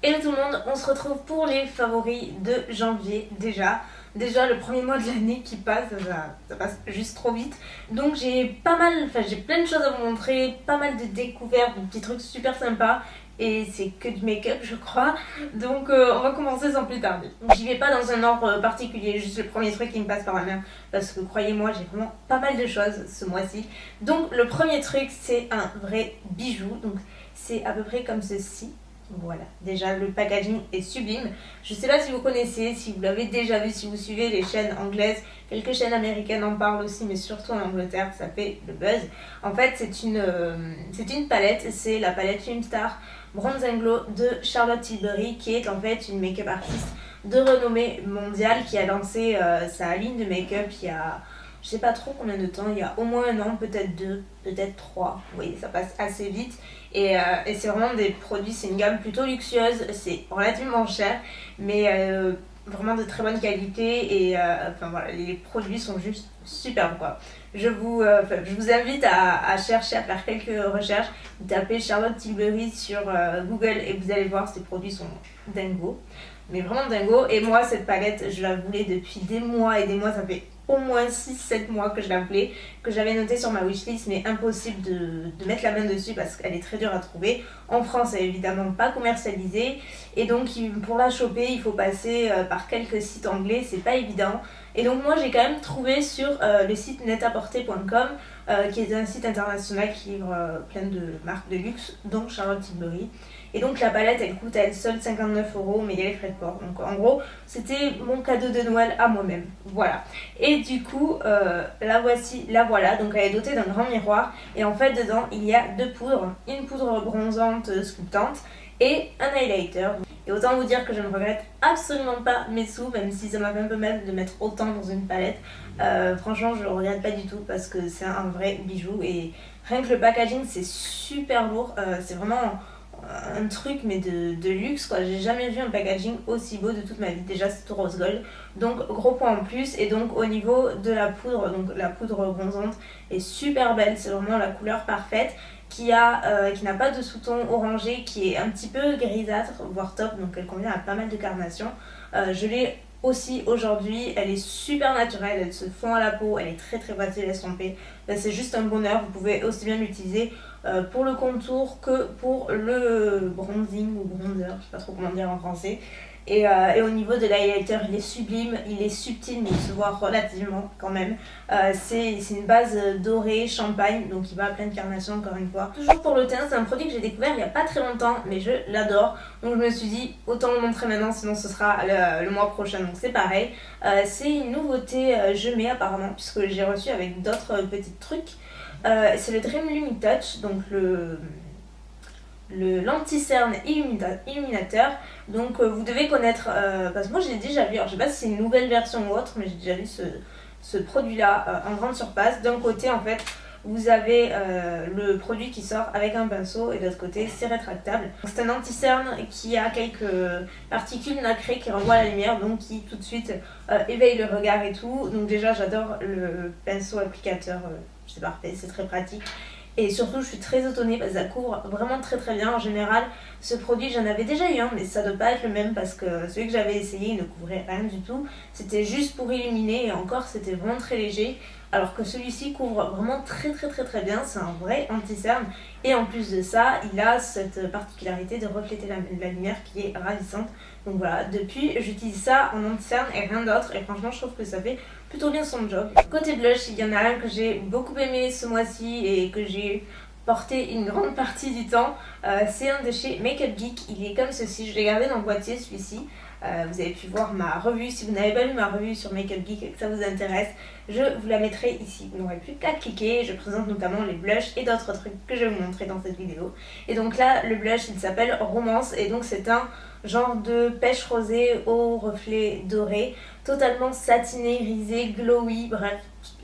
Hello tout le monde, on se retrouve pour les favoris de janvier déjà. Déjà le premier mois de l'année qui passe, ça passe juste trop vite. Donc j'ai plein de choses à vous montrer, pas mal de découvertes, de petits trucs super sympas. Et c'est que du make-up je crois. Donc on va commencer sans plus tarder. Donc, j'y vais pas dans un ordre particulier, juste le premier truc qui me passe par la main. Parce que croyez-moi, j'ai vraiment pas mal de choses ce mois-ci. Donc le premier truc c'est un vrai bijou. Donc c'est à peu près comme ceci. Voilà, déjà le packaging est sublime. Je sais pas si vous connaissez, si vous l'avez déjà vu, si vous suivez les chaînes anglaises, quelques chaînes américaines en parlent aussi, mais surtout en Angleterre, ça fait le buzz. En fait, c'est une palette, c'est la palette Filmstar Bronze and Glow de Charlotte Tilbury, qui est en fait une make-up artiste de renommée mondiale qui a lancé sa ligne de make-up il y a je sais pas trop combien de temps, il y a au moins un an, peut-être deux, peut-être trois. Vous voyez, ça passe assez vite. Et c'est vraiment des produits, c'est une gamme plutôt luxueuse, c'est relativement cher, mais vraiment de très bonne qualité. Et enfin voilà, les produits sont juste superbes quoi. Je vous invite à chercher, à faire quelques recherches. Vous tapez Charlotte Tilbury sur Google et vous allez voir, ces produits sont dingos. Mais vraiment dingo. Et moi, cette palette, je la voulais depuis des mois et des mois. Ça fait au moins 6-7 mois que je la voulais, que j'avais noté sur ma wishlist, mais impossible de mettre la main dessus parce qu'elle est très dure à trouver. En France, elle est évidemment pas commercialisée. Et donc, pour la choper, il faut passer par quelques sites anglais. C'est pas évident. Et donc, moi, j'ai quand même trouvé sur le site netaporter.com, qui est un site international qui livre plein de marques de luxe, dont Charlotte Tilbury. Et donc la palette elle coûte à elle seule 59€, mais il y a les frais de port. Donc en gros c'était mon cadeau de Noël à moi-même. Voilà. Et du coup la voilà. Donc elle est dotée d'un grand miroir. Et en fait dedans il y a deux poudres. Une poudre bronzante sculptante et un highlighter. Et autant vous dire que je ne regrette absolument pas mes sous, même si ça m'a fait un peu mal de mettre autant dans une palette. Franchement je ne regrette pas du tout parce que c'est un vrai bijou. Et rien que le packaging c'est super lourd. C'est vraiment un truc mais de luxe quoi. J'ai jamais vu un packaging aussi beau de toute ma vie. Déjà c'est tout rose gold, donc gros point en plus. Et donc au niveau de la poudre, donc la poudre bronzante est super belle, c'est vraiment la couleur parfaite qui n'a pas de sous-ton orangé, qui est un petit peu grisâtre voire taupe, donc elle convient à pas mal de carnations. Je l'ai aussi aujourd'hui, elle est super naturelle, elle se fond à la peau, elle est très très facile à estomper. Là, c'est juste un bonheur, vous pouvez aussi bien l'utiliser pour le contour que pour le bronzing ou bronzer, je sais pas trop comment dire en français. Et au niveau de l'highlighter, il est sublime, il est subtil, mais il se voit relativement quand même. C'est une base dorée, champagne, donc il va à plein de carnations encore une fois. Toujours pour le teint, c'est un produit que j'ai découvert il n'y a pas très longtemps, mais je l'adore. Donc je me suis dit, autant le montrer maintenant, sinon ce sera le mois prochain. Donc c'est pareil. C'est une nouveauté je mets apparemment, puisque j'ai reçu avec d'autres petits trucs. C'est le Dream Lumi Touch, donc le lenti-cerne illuminateur. Donc vous devez connaître, parce que moi je l'ai déjà vu, alors je sais pas si c'est une nouvelle version ou autre, mais j'ai déjà vu ce produit là en grande surface. D'un côté en fait vous avez le produit qui sort avec un pinceau et de l'autre côté c'est rétractable. C'est un anti-cerne qui a quelques particules nacrées qui renvoient à la lumière, donc qui tout de suite éveille le regard et tout. Donc déjà j'adore le pinceau applicateur, c'est parfait, c'est très pratique. Et surtout, je suis très étonnée parce que ça couvre vraiment très très bien. En général, ce produit, j'en avais déjà eu un, mais ça ne doit pas être le même parce que celui que j'avais essayé, il ne couvrait rien du tout. C'était juste pour illuminer et encore, c'était vraiment très léger. Alors que celui-ci couvre vraiment très très très très bien. C'est un vrai anti-cerne. Et en plus de ça, il a cette particularité de refléter la lumière qui est ravissante. Donc voilà, depuis, j'utilise ça en anti-cerne et rien d'autre. Et franchement, je trouve que ça fait plutôt bien son job. Côté blush, il y en a un que j'ai beaucoup aimé ce mois-ci et que j'ai porté une grande partie du temps. C'est un de chez Makeup Geek. Il est comme ceci, je l'ai gardé dans le boîtier celui-ci. Vous avez pu voir ma revue. Si vous n'avez pas lu ma revue sur Makeup Geek et que ça vous intéresse, je vous la mettrai ici. Vous n'aurez plus qu'à cliquer. Je présente notamment les blushs et d'autres trucs que je vais vous montrer dans cette vidéo. Et donc là, le blush, il s'appelle Romance et donc c'est un genre de pêche rosée au reflet doré, totalement satiné, risé, glowy, bref,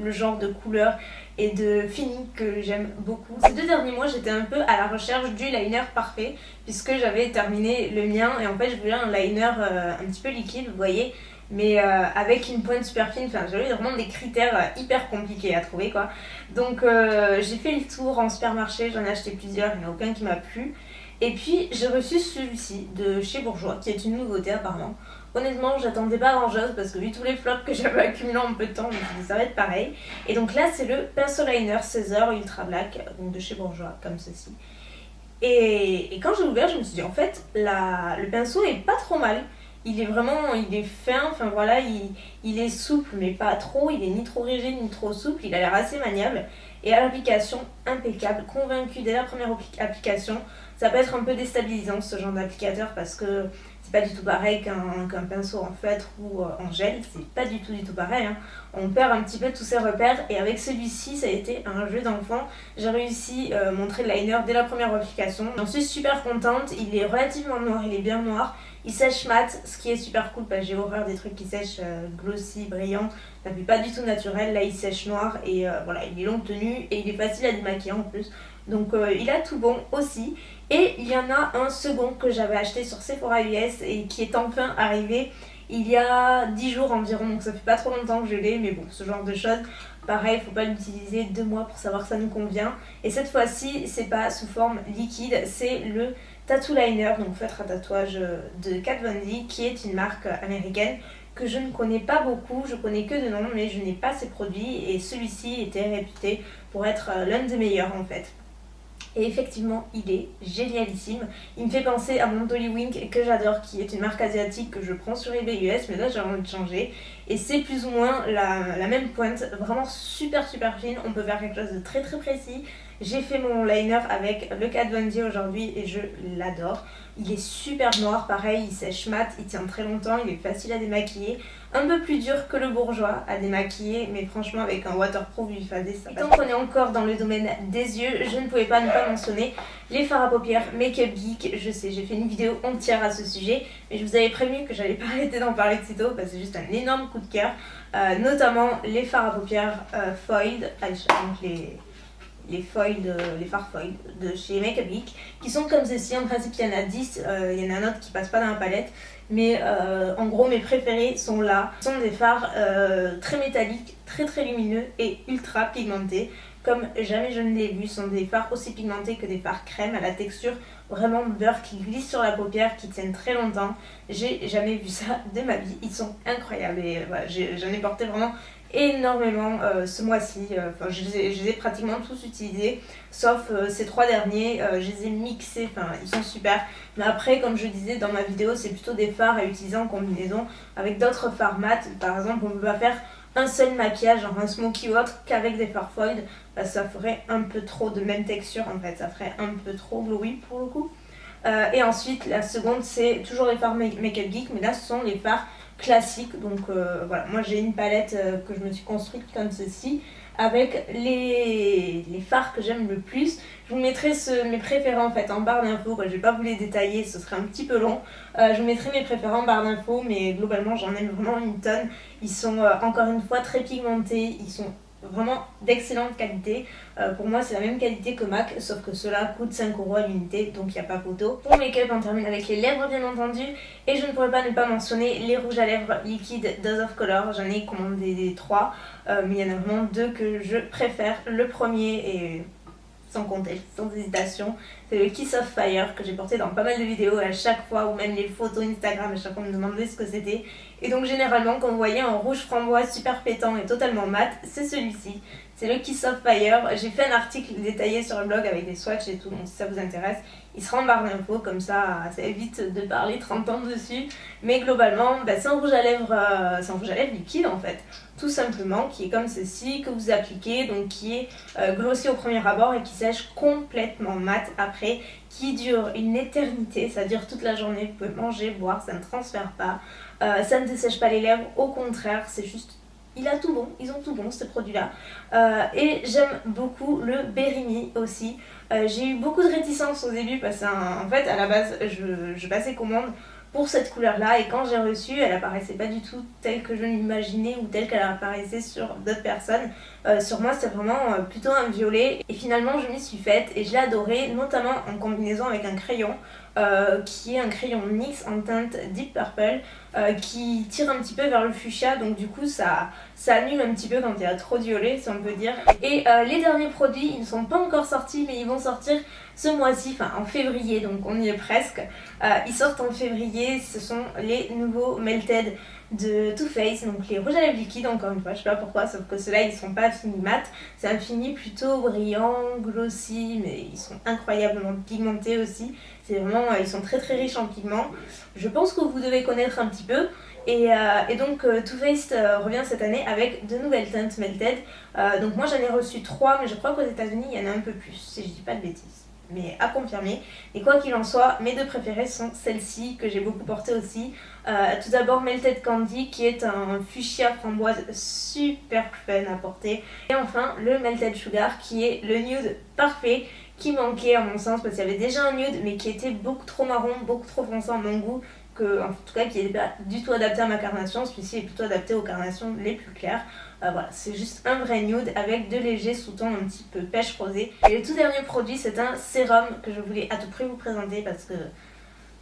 le genre de couleur et de fini que j'aime beaucoup. Ces 2 derniers mois, j'étais un peu à la recherche du liner parfait puisque j'avais terminé le mien et en fait je voulais un liner un petit peu liquide, vous voyez, mais avec une pointe super fine. Enfin, j'avais vraiment des critères hyper compliqués à trouver quoi. Donc j'ai fait le tour en supermarché, j'en ai acheté plusieurs, il n'y en a aucun qui m'a plu. Et puis j'ai reçu celui-ci de chez Bourjois, qui est une nouveauté apparemment. Honnêtement, j'attendais pas grand chose parce que vu tous les flops que j'avais accumulés en peu de temps, je me suis dit ça va être pareil. Et donc là, c'est le pinceau liner César Ultra Black, donc de chez Bourjois, comme ceci. Et quand j'ai ouvert, je me suis dit en fait, le pinceau est pas trop mal. Il est fin, enfin voilà, il est souple mais pas trop, il est ni trop rigide ni trop souple, il a l'air assez maniable. Et à l'application, impeccable, convaincu dès la première application. Ça peut être un peu déstabilisant ce genre d'applicateur parce que c'est pas du tout pareil qu'un pinceau en feutre ou en gel, c'est pas du tout pareil. Hein. On perd un petit peu tous ses repères et avec celui-ci, ça a été un jeu d'enfant. J'ai réussi à montrer le liner dès la première application. J'en suis super contente, il est relativement noir, il est bien noir. Il sèche mat, ce qui est super cool parce que j'ai horreur des trucs qui sèchent glossy, brillants. Ça fait pas du tout naturel, là il sèche noir et voilà, il est longue tenue et il est facile à démaquiller en plus. Donc il a tout bon aussi. Et il y en a un second que j'avais acheté sur Sephora US et qui est enfin arrivé il y a 10 jours environ, donc ça fait pas trop longtemps que je l'ai, mais bon, ce genre de choses, pareil, faut pas l'utiliser 2 mois pour savoir que ça nous convient. Et cette fois-ci, c'est pas sous forme liquide, c'est le Tattoo Liner, donc feutre à tatouage de Kat Von D, qui est une marque américaine que je ne connais pas beaucoup, je connais que de nom, mais je n'ai pas ses produits et celui-ci était réputé pour être l'un des meilleurs en fait. Et effectivement, il est génialissime. Il me fait penser à mon Dollywink que j'adore, qui est une marque asiatique que je prends sur eBay US, mais là j'ai envie de changer. Et c'est plus ou moins la même pointe, vraiment super fine. On peut faire quelque chose de très précis. J'ai fait mon liner avec le Kat Von D aujourd'hui et je l'adore. Il est super noir, pareil, il sèche mat, il tient très longtemps, il est facile à démaquiller. Un peu plus dur que le Bourjois à démaquiller, mais franchement avec un waterproof bifadé, ça passe. Tant qu'on est encore dans le domaine des yeux, je ne pouvais pas ne pas mentionner les fards à paupières Make Up Geek. Je sais, j'ai fait une vidéo entière à ce sujet, mais je vous avais prévenu que j'allais pas arrêter d'en parler de sitôt parce que c'est juste un énorme coup de cœur. Notamment les fards à paupières foiled, donc les fards foil de chez Make Up Geek qui sont comme ceci. En principe il y en a 10, il y en a un autre qui passe pas dans la palette, mais en gros mes préférés sont là. Ce sont des fards très métalliques, très lumineux et ultra pigmentés comme jamais je ne l'ai vu. Ce sont des fards aussi pigmentés que des fards crème à la texture vraiment beurre qui glisse sur la paupière, qui tiennent très longtemps. J'ai jamais vu ça de ma vie, ils sont incroyables et voilà, j'en ai porté vraiment énormément ce mois-ci. Je les ai pratiquement tous utilisés sauf ces 3 derniers. Je les ai mixés, ils sont super, mais après comme je disais dans ma vidéo, c'est plutôt des fards à utiliser en combinaison avec d'autres fards mat. Par exemple, on peut pas faire un seul maquillage, genre un smoky ou autre, qu'avec des fards foiled parce que ça ferait un peu trop de même texture en fait, ça ferait un peu trop glowy pour le coup. Et ensuite la seconde, c'est toujours les fards Make Up Geek, mais là ce sont les fards classique. Donc voilà, moi j'ai une palette que je me suis construite comme ceci avec les fards que j'aime le plus. Je vous mettrai mes préférés en fait en barre d'infos, je vais pas vous les détailler, ce serait un petit peu long. Je vous mettrai mes préférés en barre d'infos, mais globalement j'en aime vraiment une tonne. Ils sont encore une fois très pigmentés, ils sont vraiment d'excellente qualité. Pour moi c'est la même qualité que MAC, sauf que cela coûte 5 € à l'unité, donc il n'y a pas photo. Pour make-up, on termine avec les lèvres bien entendu, et je ne pourrais pas ne pas mentionner les rouges à lèvres liquides Dose of Color. J'en ai commandé 3, mais il y en a vraiment 2 que je préfère. Le premier est sans compter, sans hésitation, c'est le Kiss of Fire que j'ai porté dans pas mal de vidéos à chaque fois, ou même les photos Instagram, à chaque fois on me demandait ce que c'était. Et donc généralement quand vous voyez un rouge framboise super pétant et totalement mat, c'est celui-ci. C'est le Kiss of Fire. J'ai fait un article détaillé sur le blog avec des swatchs et tout, donc si ça vous intéresse, il sera en barre d'infos, comme ça évite de parler 30 ans dessus. Mais globalement, c'est un rouge à lèvres liquide en fait, tout simplement, qui est comme ceci, que vous appliquez, donc qui est glossy au premier abord et qui sèche complètement mat après, qui dure une éternité, ça dure toute la journée, vous pouvez manger, boire, ça ne transfère pas, ça ne dessèche pas les lèvres, au contraire, c'est juste... Il a tout bon, ils ont tout bon ces produits-là. Et j'aime beaucoup le Berry Me aussi. J'ai eu beaucoup de réticence au début parce qu'en fait à la base je passais commande pour cette couleur-là et quand j'ai reçu, elle apparaissait pas du tout telle que je l'imaginais ou telle qu'elle apparaissait sur d'autres personnes. Sur moi c'est vraiment plutôt un violet et finalement je m'y suis faite et je l'ai adoré, notamment en combinaison avec un crayon qui est un crayon NYX en teinte Deep Purple qui tire un petit peu vers le fuchsia, donc du coup ça annule un petit peu quand il y a trop de violet si on peut dire. Et les derniers produits, ils ne sont pas encore sortis mais ils vont sortir ce mois-ci, enfin en février, donc on y est presque. Ils sortent en février, ce sont les nouveaux Melted de Too Faced, donc les rouges à lèvres liquides, encore une fois, je sais pas pourquoi, sauf que ceux-là ils sont pas finis mat, c'est un fini plutôt brillant, glossy, mais ils sont incroyablement pigmentés aussi, c'est vraiment, ils sont très très riches en pigments, je pense que vous devez connaître un petit peu. Et donc Too Faced revient cette année avec de nouvelles teintes Melted. Donc moi j'en ai reçu 3, mais je crois qu'aux États-Unis il y en a un peu plus, si je dis pas de bêtises. Mais à confirmer. Et quoi qu'il en soit, mes deux préférées sont celles-ci que j'ai beaucoup portées aussi. Tout d'abord Melted Candy qui est un fuchsia framboise super fun à porter. Et enfin le Melted Sugar qui est le nude parfait qui manquait à mon sens parce qu'il y avait déjà un nude mais qui était beaucoup trop marron, beaucoup trop foncé à mon goût. En tout cas qui n'est pas du tout adapté à ma carnation, celui-ci est plutôt adapté aux carnations les plus claires. Voilà, c'est juste un vrai nude avec de légers sous-tons un petit peu pêche rosé. Et le tout dernier produit, c'est un sérum que je voulais à tout prix vous présenter parce que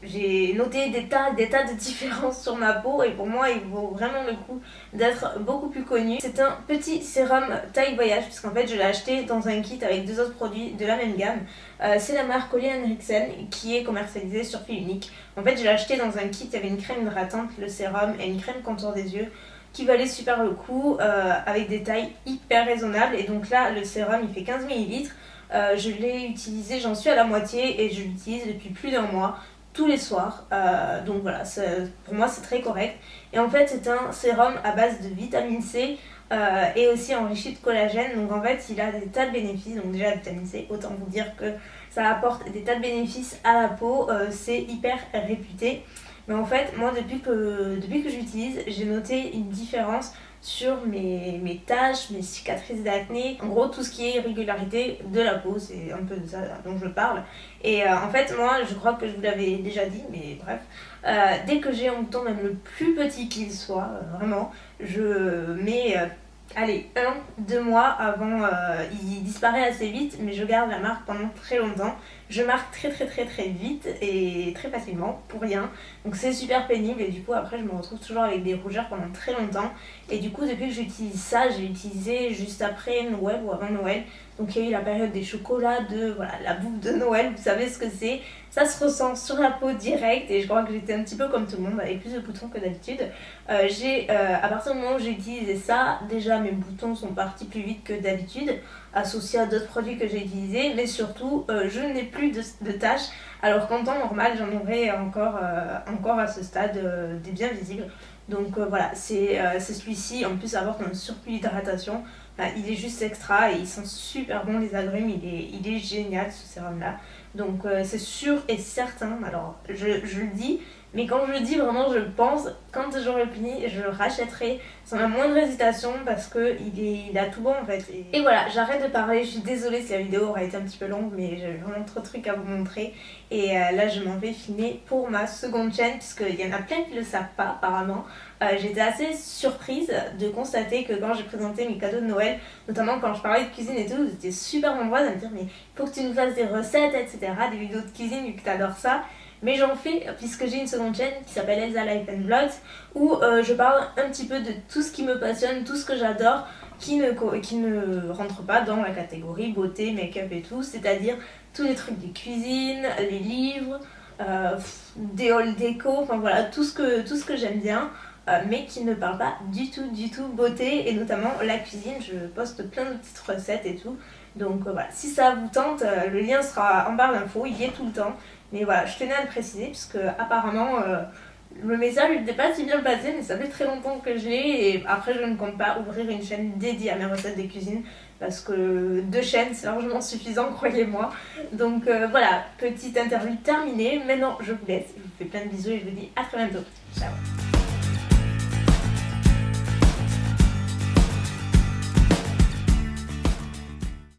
j'ai noté des tas de différences sur ma peau et pour moi il vaut vraiment le coup d'être beaucoup plus connu. C'est un petit sérum taille voyage puisqu'en fait je l'ai acheté dans un kit avec 2 autres produits de la même gamme. C'est la marque Olly Henriksen qui est commercialisée sur fil unique. En fait je l'ai acheté dans un kit, il y avait une crème hydratante, le sérum et une crème contour des yeux qui valait super le coup avec des tailles hyper raisonnables. Et donc là le sérum il fait 15 ml. Je l'ai utilisé, j'en suis à la moitié et je l'utilise depuis plus d'1 mois. Tous les soirs, donc voilà, pour moi c'est très correct. Et en fait c'est un sérum à base de vitamine C et aussi enrichi de collagène, donc en fait il a des tas de bénéfices. Donc déjà la vitamine C, autant vous dire que ça apporte des tas de bénéfices à la peau, c'est hyper réputé. Mais en fait moi depuis que j'utilise, j'ai noté une différence sur mes taches, mes cicatrices d'acné, en gros tout ce qui est irrégularité de la peau, c'est un peu de ça dont je parle. Et en fait moi je crois que je vous l'avais déjà dit, mais bref, dès que j'ai un bouton même le plus petit qu'il soit, vraiment, je mets allez, 1-2 mois avant, il disparaît assez vite, mais je garde la marque pendant très longtemps. Je marque très vite et très facilement, pour rien. Donc c'est super pénible et du coup après je me retrouve toujours avec des rougeurs pendant très longtemps. Et du coup depuis que j'utilise ça, j'ai utilisé juste après Noël ou avant Noël. Donc il y a eu la période des chocolats, voilà, la bouffe de Noël, vous savez ce que c'est. Ça se ressent sur la peau direct et je crois que j'étais un petit peu comme tout le monde avec plus de boutons que d'habitude. À partir du moment où j'ai utilisé ça, déjà mes boutons sont partis plus vite que d'habitude, associés à d'autres produits que j'ai utilisés, mais surtout je n'ai plus de taches, alors qu'en temps normal j'en aurais encore à ce stade des bien visibles. Donc voilà, c'est celui-ci, en plus apporte un surplus d'hydratation. Il est juste extra et ils sont super bons les agrumes, il est génial ce sérum là. Donc c'est sûr et certain, alors je le dis, mais quand je le dis vraiment je le pense, quand j'aurai fini je le rachèterai sans la moindre hésitation parce que il a tout bon en fait. Et voilà, j'arrête de parler, je suis désolée si la vidéo aura été un petit peu longue mais j'ai vraiment trop de trucs à vous montrer. Et là je m'en vais filmer pour ma seconde chaîne puisqu'il y en a plein qui ne le savent pas apparemment. J'étais assez surprise de constater que quand j'ai présenté mes cadeaux de Noël, notamment quand je parlais de cuisine et tout, vous étiez super nombreuses à me dire mais faut que tu nous fasses des recettes, etc., des vidéos de cuisine vu que t'adores ça. Mais j'en fais puisque j'ai une seconde chaîne qui s'appelle Elsa Life and Vlogs où je parle un petit peu de tout ce qui me passionne, tout ce que j'adore qui ne rentre pas dans la catégorie beauté, make-up et tout, c'est-à-dire tous les trucs de cuisine, les livres, des hauls déco, enfin voilà, tout ce que j'aime bien. Mais qui ne parle pas du tout beauté et notamment la cuisine. Je poste plein de petites recettes et tout, donc voilà, si ça vous tente, le lien sera en barre d'infos, il y est tout le temps. Mais voilà, je tenais à le préciser puisque apparemment le message n'était pas si bien passé, mais ça fait très longtemps que je l'ai et après je ne compte pas ouvrir une chaîne dédiée à mes recettes de cuisine parce que 2 chaînes c'est largement suffisant, croyez-moi. Donc voilà, petite interview terminée, maintenant je vous laisse, je vous fais plein de bisous et je vous dis à très bientôt, ciao.